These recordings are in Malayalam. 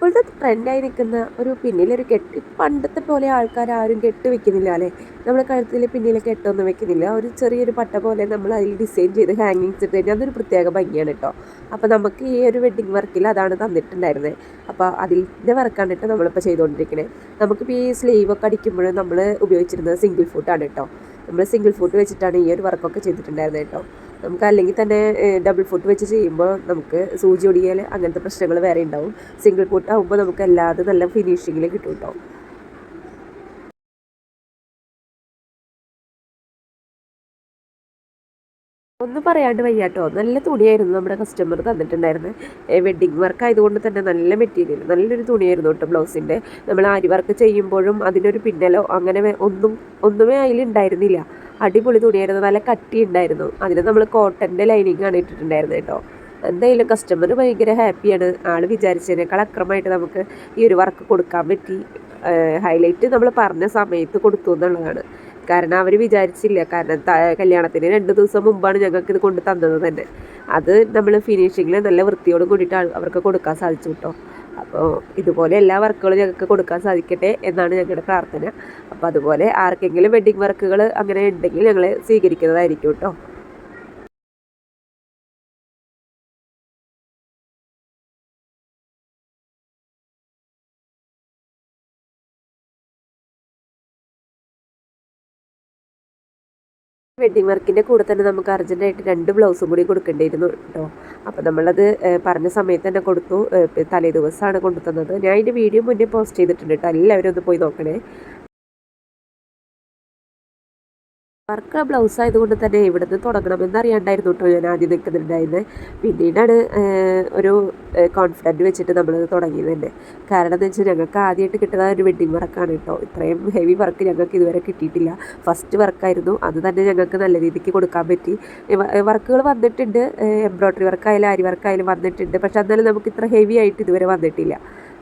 ഇപ്പോഴത്തെ ട്രെൻഡായി നിൽക്കുന്ന ഒരു പിന്നിലൊരു കെട്ട്. പണ്ടത്തെ പോലെ ആൾക്കാർ ആരും കെട്ട് വെക്കുന്നില്ല അല്ലേ. നമ്മുടെ കഴുത്തിൽ പിന്നിൽ കെട്ടൊന്നും വെക്കുന്നില്ല. ഒരു ചെറിയൊരു പട്ട പോലെ നമ്മൾ അതിൽ ഡിസൈൻ ചെയ്ത് ഹാങ്ങിങ്സ് ഇട്ട് കഴിഞ്ഞാൽ അതൊരു പ്രത്യേക ഭംഗിയാണ് കേട്ടോ. അപ്പോൾ നമുക്ക് ഈ ഒരു വെഡ്ഡിങ് വർക്കിൽ അതാണ് തന്നിട്ടുണ്ടായിരുന്നത്. അപ്പോൾ അതിൻ്റെ വർക്കാണ് കേട്ടോ നമ്മളിപ്പോൾ ചെയ്തുകൊണ്ടിരിക്കുന്നത്. നമുക്കിപ്പോൾ ഈ സ്ലീവൊക്കെ അടിക്കുമ്പോൾ നമ്മൾ ഉപയോഗിച്ചിരുന്നത് സിംഗിൾ ഫൂട്ടാണ് കേട്ടോ. നമ്മൾ സിംഗിൾ ഫൂട്ട് വെച്ചിട്ടാണ് ഈ ഒരു വർക്കൊക്കെ ചെയ്തിട്ടുണ്ടായിരുന്നത് കേട്ടോ. നമുക്ക് അല്ലെങ്കിൽ തന്നെ ഡബിൾ ഫുട്ട് വെച്ച് ചെയ്യുമ്പോൾ നമുക്ക് സൂചി ഒടിയൽ അങ്ങനത്തെ പ്രശ്നങ്ങൾ വേറെ ഉണ്ടാവും. സിംഗിൾ ഫുട്ട് ആകുമ്പോൾ നമുക്ക് അല്ലാതെ നല്ല ഫിനിഷിങ്ങിൽ കിട്ടും കേട്ടോ. ഒന്നും പറയാണ്ട് വയ്യ കേട്ടോ. നല്ല തുണിയായിരുന്നു നമ്മുടെ കസ്റ്റമർ തന്നിട്ടുണ്ടായിരുന്നത്. വെഡ്ഡിങ് വർക്ക് ആയതുകൊണ്ട് തന്നെ നല്ല മെറ്റീരിയൽ, നല്ലൊരു തുണിയായിരുന്നു കേട്ടോ ബ്ലൗസിൻ്റെ. നമ്മൾ ആരി വർക്ക് ചെയ്യുമ്പോഴും അതിനൊരു പിന്നലോ അങ്ങനെ ഒന്നുമേ അതിലുണ്ടായിരുന്നില്ല. അടിപൊളി തുണിയായിരുന്നു, നല്ല കട്ടി ഉണ്ടായിരുന്നു. അതിന് നമ്മൾ കോട്ടൻ്റെ ലൈനിങ് ആണ് ഇട്ടിട്ടുണ്ടായിരുന്നത് കേട്ടോ. എന്തായാലും കസ്റ്റമർ ഭയങ്കര ഹാപ്പിയാണ്. ആൾ വിചാരിച്ചതിനേക്കാൾ അക്രമമായിട്ട് നമുക്ക് ഈ ഒരു വർക്ക് കൊടുക്കാൻ പറ്റി. ഹൈലൈറ്റ് നമ്മൾ പറഞ്ഞ സമയത്ത് കൊടുത്തു എന്നുള്ളതാണ്. കാരണം അവർ വിചാരിച്ചില്ല. കാരണം കല്യാണത്തിന് 2 ദിവസം മുമ്പാണ് ഞങ്ങൾക്ക് ഇത് കൊണ്ട് തന്നത് തന്നെ. അത് നമ്മൾ ഫിനിഷിങ്ങിൽ നല്ല വൃത്തിയോട് കൂടിയിട്ട് അവർക്ക് കൊടുക്കാൻ സാധിച്ചു കേട്ടോ. അപ്പോൾ ഇതുപോലെ എല്ലാ വർക്കുകളും ഞങ്ങൾക്ക് കൊടുക്കാൻ സാധിക്കട്ടെ എന്നാണ് ഞങ്ങളുടെ പ്രാർത്ഥന. അപ്പോൾ അതുപോലെ ആർക്കെങ്കിലും വെഡ്ഡിങ് വർക്കുകൾ അങ്ങനെ ഉണ്ടെങ്കിൽ ഞങ്ങൾ സ്വീകരിക്കുന്നതായിരിക്കും കേട്ടോ. വെഡ്ഡിങ് വർക്കിൻ്റെ കൂടെ തന്നെ നമുക്ക് അർജൻറ്റായിട്ട് 2 ബ്ലൗസും കൂടി കൊടുക്കേണ്ടിയിരുന്നു കേട്ടോ. അപ്പോൾ നമ്മളത് പറഞ്ഞ സമയത്ത് തന്നെ കൊടുത്തു. തലേ ദിവസമാണ് കൊണ്ടു തന്നത്. ഞാൻ അതിൻ്റെ വീഡിയോ മുന്നേ പോസ്റ്റ് ചെയ്തിട്ടുണ്ട് കേട്ടോ. എല്ലാവരും ഒന്ന് പോയി നോക്കണേ. വർക്ക് ബ്ലൗസ് ആയതുകൊണ്ട് തന്നെ ഇവിടെ നിന്ന് തുടങ്ങണമെന്ന് അറിയാണ്ടായിരുന്നു കേട്ടോ ഞാൻ ആദ്യം നിൽക്കുന്നുണ്ടായിരുന്നത്. പിന്നീടാണ് ഒരു കോൺഫിഡൻറ്റ് വെച്ചിട്ട് നമ്മൾ തുടങ്ങിയത് തന്നെ. കാരണം എന്ന് വെച്ചാൽ ഞങ്ങൾക്ക് ആദ്യമായിട്ട് കിട്ടുന്ന ഒരു വെഡ്ഡിങ് വർക്കാണ് കേട്ടോ. ഇത്രയും ഹെവി വർക്ക് ഞങ്ങൾക്ക് ഇതുവരെ കിട്ടിയിട്ടില്ല. ഫസ്റ്റ് വർക്കായിരുന്നു. അത് തന്നെ ഞങ്ങൾക്ക് നല്ല രീതിക്ക് കൊടുക്കാൻ പറ്റി. വർക്കുകൾ വന്നിട്ടുണ്ട്, എംബ്രോയ്ഡറി വർക്കായാലും അരി വർക്കായാലും വന്നിട്ടുണ്ട്. പക്ഷെ എന്നാലും നമുക്ക് ഇത്ര ഹെവി ആയിട്ട് ഇതുവരെ വന്നിട്ടില്ല.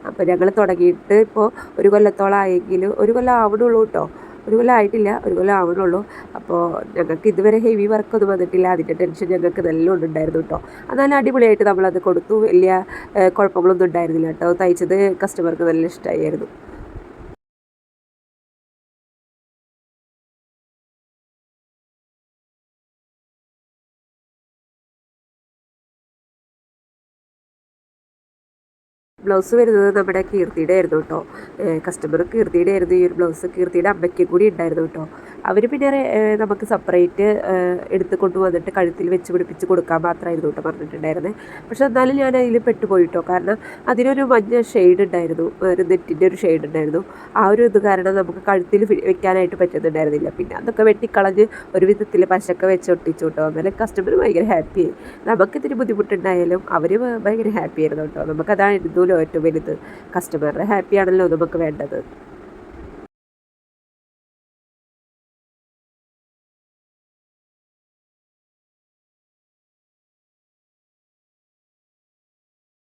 അപ്പോൾ ഞങ്ങൾ തുടങ്ങിയിട്ട് ഇപ്പോൾ ഒരു കൊല്ലത്തോളം ആയെങ്കിലും, ഒരു കൊല്ലം ആവണുള്ളൂ കേട്ടോ. ഒരു കൊല്ലം ആയിട്ടില്ല, ഒരു കൊല്ലം ആവണുള്ളൂ. അപ്പോൾ ഞങ്ങൾക്ക് ഇതുവരെ ഹെവി വർക്കൊന്നും വന്നിട്ടില്ല. അതിൻ്റെ ടെൻഷൻ ഞങ്ങൾക്ക് നല്ലോണം ഉണ്ടായിരുന്നു കേട്ടോ. എന്നാലും അടിപൊളിയായിട്ട് നമ്മളത് കൊടുത്തു. വലിയ കുഴപ്പങ്ങളൊന്നും ഉണ്ടായിരുന്നില്ല കേട്ടോ. തയ്ച്ചത് കസ്റ്റമർക്ക് നല്ല ഇഷ്ടമായിരുന്നു. ബ്ലൗസ് വരുന്നത് നമ്മുടെ കീർത്തിയുടെ ആയിരുന്നു കേട്ടോ. കസ്റ്റമർ കീർത്തിയുടെ ആയിരുന്നു ഈ ഒരു ബ്ലൗസ്. കീർത്തിയുടെ അമ്മയ്ക്ക് കൂടി ഉണ്ടായിരുന്നു കേട്ടോ. അവർ പിന്നെ നമുക്ക് സെപ്പറേറ്റ് എടുത്ത് കൊണ്ടുവന്നിട്ട് കഴുത്തിൽ വെച്ച് പിടിപ്പിച്ച് കൊടുക്കാൻ മാത്രമായിരുന്നു കേട്ടോ പറഞ്ഞിട്ടുണ്ടായിരുന്നത്. പക്ഷെ എന്നാലും ഞാൻ അതിൽ പെട്ടുപോയിട്ടോ. കാരണം അതിനൊരു മഞ്ഞ ഷെയ്ഡ് ഉണ്ടായിരുന്നു, ഒരു നെറ്റിൻ്റെ ഒരു ഷെയ്ഡ് ഉണ്ടായിരുന്നു. ആ ഒരു ഇത് കാരണം നമുക്ക് കഴുത്തിൽ വെക്കാനായിട്ട് പറ്റുന്നുണ്ടായിരുന്നില്ല. പിന്നെ അതൊക്കെ വെട്ടിക്കളഞ്ഞ് ഒരു വിധത്തിൽ പശക്കെ വെച്ച് ഒട്ടിച്ചു കേട്ടോ. അന്നേരം കസ്റ്റമർ ഭയങ്കര ഹാപ്പിയായി. നമുക്കിതിന് ബുദ്ധിമുട്ടുണ്ടായാലും അവർ ഭയങ്കര ഹാപ്പി ആയിരുന്നു കേട്ടോ. നമുക്കതായിരുന്നു ഏറ്റവും വലുത്. കസ്റ്റമറുടെ ഹാപ്പിയാണല്ലോ നമുക്ക് വേണ്ടത്.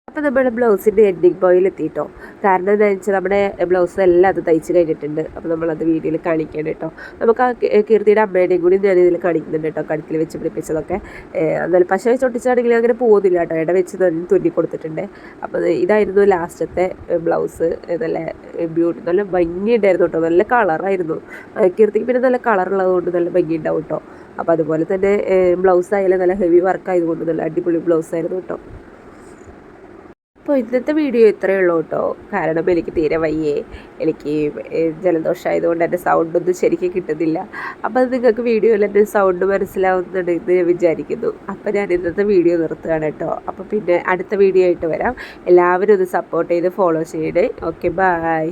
അപ്പോൾ നമ്മുടെ ബ്ലൗസിൻ്റെ എൻഡിങ് പോയിൽ എത്തിയിട്ടോ. കാരണം എന്താണെന്ന് വെച്ചാൽ നമ്മുടെ ബ്ലൗസ് എല്ലാം അത് തയ്ച്ച് കഴിഞ്ഞിട്ടുണ്ട്. അപ്പോൾ നമ്മളത് വീഡിയോയിൽ കാണിക്കണം കേട്ടോ. നമുക്ക് ആ കീർത്തിയുടെ അമ്മയുടെയും കൂടി ഞാൻ ഇതിൽ കാണിക്കുന്നുണ്ട് കേട്ടോ. കഴുത്തിൽ വെച്ച് പിടിപ്പിച്ചതൊക്കെ. എന്നാലും പശ വെച്ച് ഒട്ടിച്ചാണെങ്കിൽ അങ്ങനെ പോകുന്നില്ല കേട്ടോ. ഇട വെച്ച് തന്നെ തുന്നി കൊടുത്തിട്ടുണ്ട്. അപ്പോൾ ഇതായിരുന്നു ലാസ്റ്റത്തെ ബ്ലൗസ്. നല്ല നല്ല ഭംഗിയുണ്ടായിരുന്നു കേട്ടോ. നല്ല കളറായിരുന്നു. കീർത്തിക്ക് പിന്നെ നല്ല കളറുള്ളത് കൊണ്ട് നല്ല ഭംഗിയുണ്ടാവും കേട്ടോ. അപ്പോൾ അതുപോലെ തന്നെ ബ്ലൗസ് ആയാലും നല്ല ഹെവി വർക്ക് ആയതുകൊണ്ട് നല്ല അടിപൊളി ബ്ലൗസ് ആയിരുന്നു കേട്ടോ. അപ്പോൾ ഇന്നത്തെ വീഡിയോ ഇത്രയേ ഉള്ളൂ കേട്ടോ. കാരണം എനിക്ക് തീരെ വയ്യേ. എനിക്ക് ജലദോഷമായതുകൊണ്ട് എൻ്റെ സൗണ്ടൊന്നും ശരിക്കും കിട്ടുന്നില്ല. അപ്പോൾ അത് നിങ്ങൾക്ക് വീഡിയോയിൽ എൻ്റെ സൗണ്ട് മനസ്സിലാവുന്നുണ്ട് എന്ന് ഞാൻ വിചാരിക്കുന്നു. അപ്പോൾ ഞാൻ ഇന്നത്തെ വീഡിയോ നിർത്തുകയാണ് കേട്ടോ. അപ്പോൾ പിന്നെ അടുത്ത വീഡിയോ ആയിട്ട് വരാം. എല്ലാവരും ഒന്ന് സപ്പോർട്ട് ചെയ്ത് ഫോളോ ചെയ്യണേ. Okay, by.